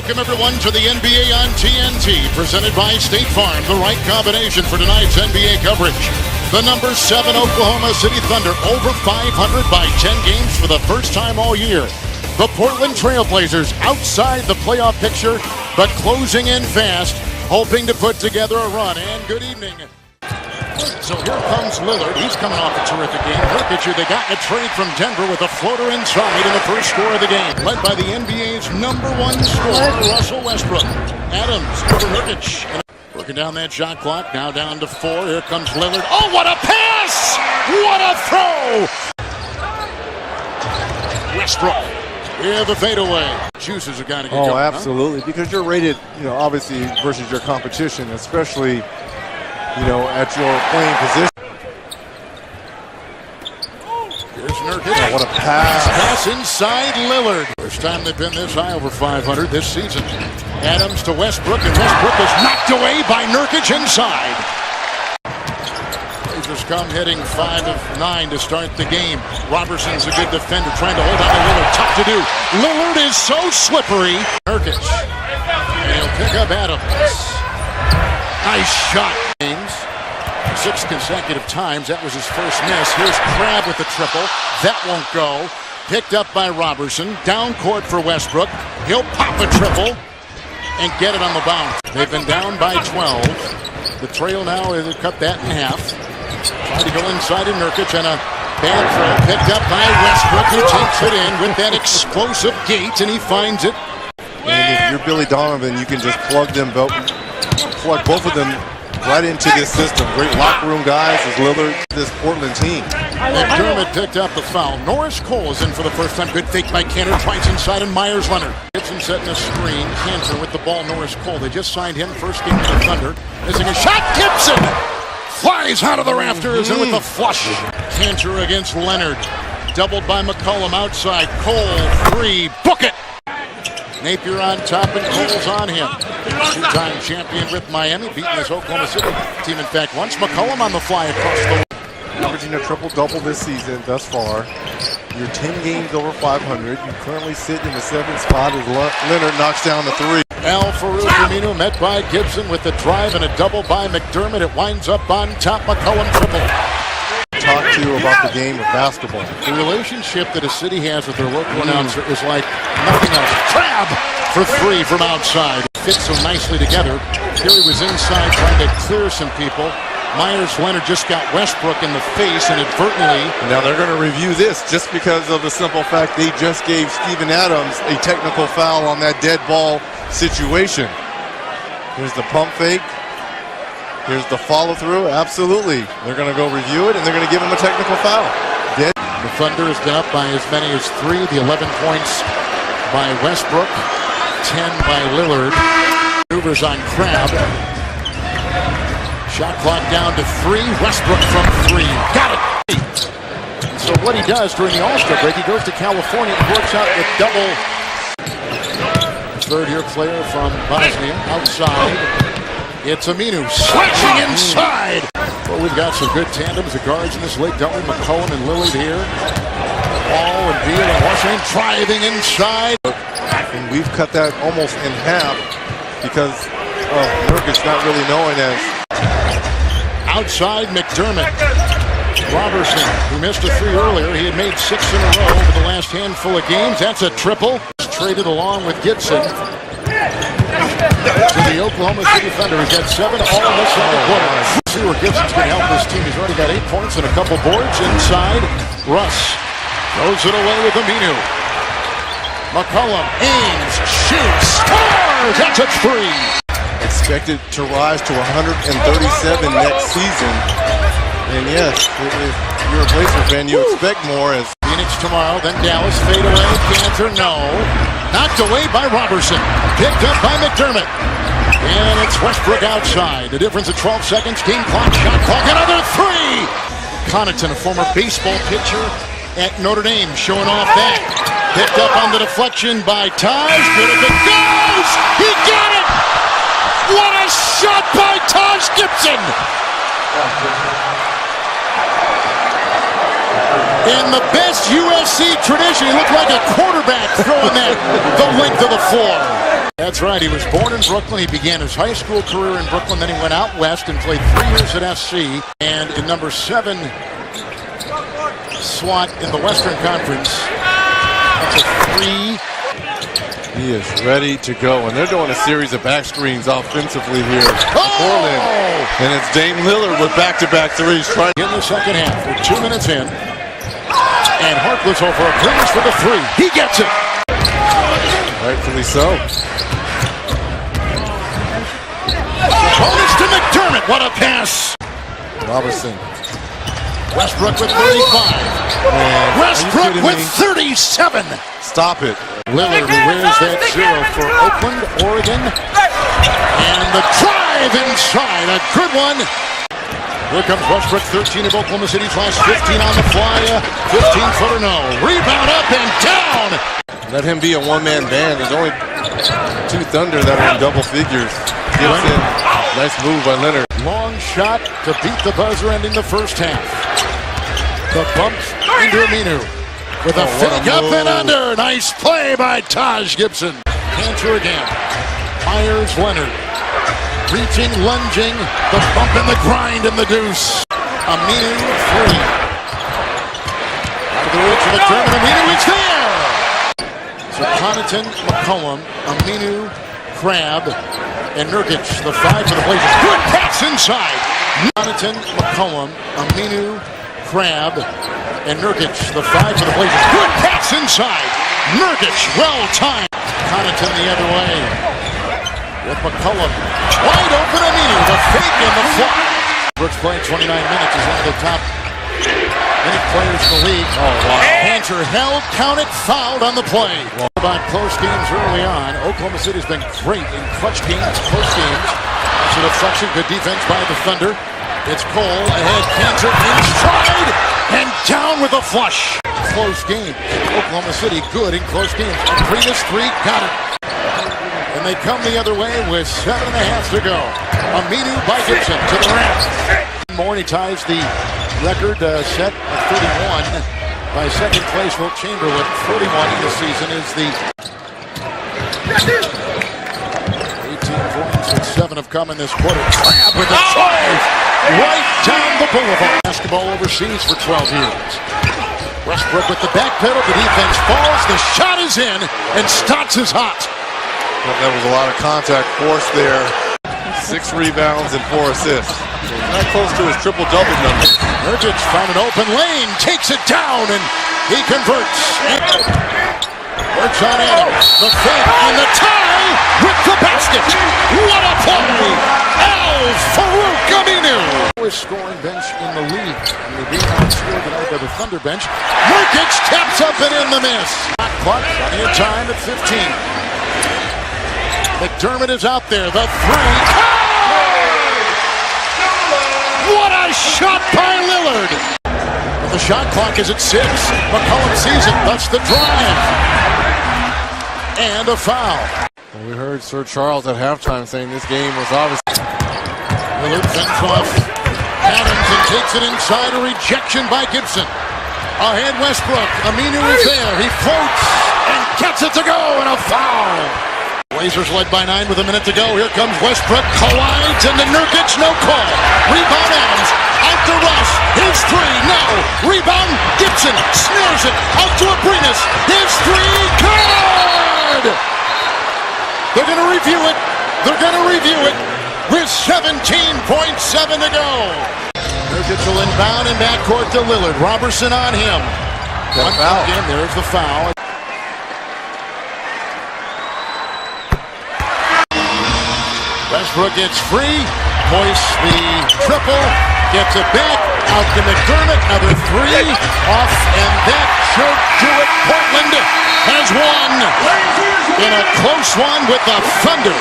Welcome, everyone, to the NBA on TNT, presented by State Farm, the right combination for tonight's NBA coverage. The number 7 Oklahoma City Thunder over 500 by 10 games for the first time all year. The Portland Trailblazers outside the playoff picture, but closing in fast, hoping to put together a run. And good evening. So here comes Lillard. He's coming off a terrific game. Nurkic, they got a trade from Denver with a floater inside in the first score of the game. Led by the NBA's number 1 scorer, Russell Westbrook. Adams over Nurkic. Working down that shot clock. Now down to 4. Here comes Lillard. Oh, what a pass! What a throw! Westbrook. Yeah, the fadeaway. Juices have got to get going. Oh, absolutely. Huh? Because you're rated, obviously versus your competition, especially, at your playing position. Here's Nurkic. Oh, what a pass. Pass inside Lillard. First time they've been this high over 500 this season. Adams to Westbrook, and Westbrook is knocked away by Nurkic inside. Blazers come hitting 5 of 9 to start the game. Robertson's a good defender, trying to hold on to Lillard. Tough to do. Lillard is so slippery. Nurkic. And he'll pick up Adams. Nice shot. 6 consecutive times. That was his first miss. Here's Crabbe with the triple. That won't go. Picked up by Robertson. Down court for Westbrook. He'll pop a triple and get it on the bounce. They've been down by 12. The trail now is cut that in half. Trying to go inside of Nurkic, and a bad throw picked up by Westbrook, who takes it in with that explosive gate, and he finds it. And if you're Billy Donovan, you can just plug both of them right into this system. Great locker room guys as Lillard, this Portland team. McDermott picked up the foul. Norris Cole is in for the first time. Good fake by Cantor. Tries inside, and Myers Leonard. Gibson setting a screen. Cantor with the ball. Norris Cole. They just signed him. First game for the Thunder. Missing a shot. Gibson flies out of the rafters and with a flush. Cantor against Leonard. Doubled by McCollum outside. Cole 3. Book it. Napier on top, and Cole's on him. 2-time champion with Miami, beating this Oklahoma City team, in fact, once. McCollum on the fly across the line. Averaging a triple-double this season thus far. You're 10 games over 500. You currently sit in the 7th spot as Leonard knocks down the 3. Al-Farouq Aminu met by Gibson with the drive and a double by McDermott. It winds up on top. McCollum triple. Talk to you about the game of basketball. The relationship that a city has with their local announcer is like nothing else. Crabbe for 3 from outside. Fits so nicely together. Here he was inside trying to clear some people. Myers Leonard just got Westbrook in the face inadvertently. Now they're going to review this just because of the simple fact they just gave Steven Adams a technical foul on that dead ball situation. Here's the pump fake. Here's the follow-through. Absolutely. They're going to go review it, and they're going to give him a technical foul. Dead. The Thunder has been up by as many as 3. The 11 points by Westbrook. 10 by Lillard. Maneuvers on Crabbe. Shot clock down to 3. Westbrook from 3. Got it. And so what he does during the All-Star break, he goes to California and works out with double. Third-year player from Bosnia outside. It's Aminu slashing inside. Well, we've got some good tandems of guards in this league, don't we? McCollum and Lillard here. Paul and Beal and Washington driving inside. And we've cut that almost in half because of Nurkic not really knowing as. Outside McDermott. Robertson, who missed a 3 earlier. He had made 6 in a row over the last handful of games. That's a triple. Traded along with Gibson. To the Oklahoma City Thunder. He's got 7 all in this second quarter. See where Gibson's going to help this team. He's already got 8 points and a couple boards inside. Russ throws it away with Aminu. McCollum aims, shoots, scores! That's a 3. Expected to rise to 137 next season. And yes, if you're a Blazer fan, you expect more as Phoenix tomorrow, then Dallas fade away. Cantor, no. Knocked away by Robertson. Picked up by McDermott. And it's Westbrook outside. The difference of 12 seconds. Game clock, shot clock, another 3! Connaughton, a former baseball pitcher at Notre Dame, showing off that. Picked up on the deflection by Taj. Good if it goes! He got it! What a shot by Taj Gibson! In the best USC tradition, he looked like a quarterback throwing that the length of the floor. That's right. He was born in Brooklyn. He began his high school career in Brooklyn. Then he went out west and played 3 years at SC. And in number 7 SWAT in the Western Conference. That's a 3. He is ready to go, and they're doing a series of back screens offensively here. Portland, and it's Dame Lillard with back-to-back threes. In the second half, we're 2 minutes in, and Harkless over a Greenish for the 3. He gets it. Rightfully so. Bonus to McDermott. What a pass. Robertson. Westbrook with 35. Man, Westbrook with 37. Stop it. Lillard, who wears that 0 for Oakland, Oregon. And the drive inside. A good one. Here comes Westbrook, 13 of Oklahoma City's last 15 on the fly. 15-footer, no. Rebound up and down. Let him be a one-man band. There's only 2 Thunder that are in double figures. Gibson, nice move by Leonard. Long shot to beat the buzzer, ending the first half. The bump into Aminu with a fake up and under. Nice play by Taj Gibson. Cantor again. Myers Leonard. Reaching, lunging. The bump and the grind and the deuce. Aminu 3. Out of the reach of the German. Aminu is there. So Connaughton, McCollum, Aminu, Crabbe, and Nurkic, the 5 for the Blazers. Good pass inside. Connaughton, McCollum, Aminu, Crabbe, and Nurkic, the 5 for the Blazers. Good pass inside. Nurkic, well timed. Connaughton the other way. With McCollum. Wide open Aminu, the fake and the flop. Brooks playing 29 minutes. He's one of the top minute players in the league. Oh, wow. Hands are held, counted, fouled on the play. About close games early on. Oklahoma City's been great in clutch games, close games. That's a deflection, good defense by the Thunder. It's Cole ahead, Cantor in stride, and down with a flush. Close game. Oklahoma City good in close games. Previous 3, got it. And they come the other way with 7.5 to go. Aminu by Gibson to the rim. More, he ties the record set at 31 by second place Wilt Chamberlain. 41 in the season is the 18 points and 7 have come in this quarter. Crabbe with a drive right down the boulevard. Basketball overseas for 12 years. Westbrook with the back pedal. The defense falls. The shot is in, and Stotts is hot. Well, there was a lot of contact force there. 6 rebounds and 4 assists. Not close to his triple-double number. Nurkic found an open lane, takes it down, and he converts. Works on Adams. The fake and the tie with the basket. What a play! Al-Farouq Aminu. Lowest scoring bench in the league. And they're being outscored tonight by the Thunder bench. Nurkic taps up and in the miss. Clock running in time at 15. McDermott is out there. The 3. What a shot by Lillard! But the shot clock is at 6. McCollum sees it. That's the drive. And a foul. Well, we heard Sir Charles at halftime saying this game was obviously. Lillard fends off Adams and takes it inside. A rejection by Gibson. Ahead Westbrook. Aminu is there. He floats and gets it to go, and a foul. Blazers led by 9 with a minute to go. Here comes Westbrook, collides into Nurkic, no call. Rebound Adams, out to Russ, his 3, no. Rebound Gibson, snares it, out to Abrinas, his 3, good! They're going to review it, with 17.7 to go. Nurkic will inbound and backcourt to Lillard. Robertson on him. One foul. Again, there's the foul. Westbrook gets free, hoists the triple, gets it back, out to McDermott, another 3, off, and that should do it. Portland has won in a close one with the Thunder.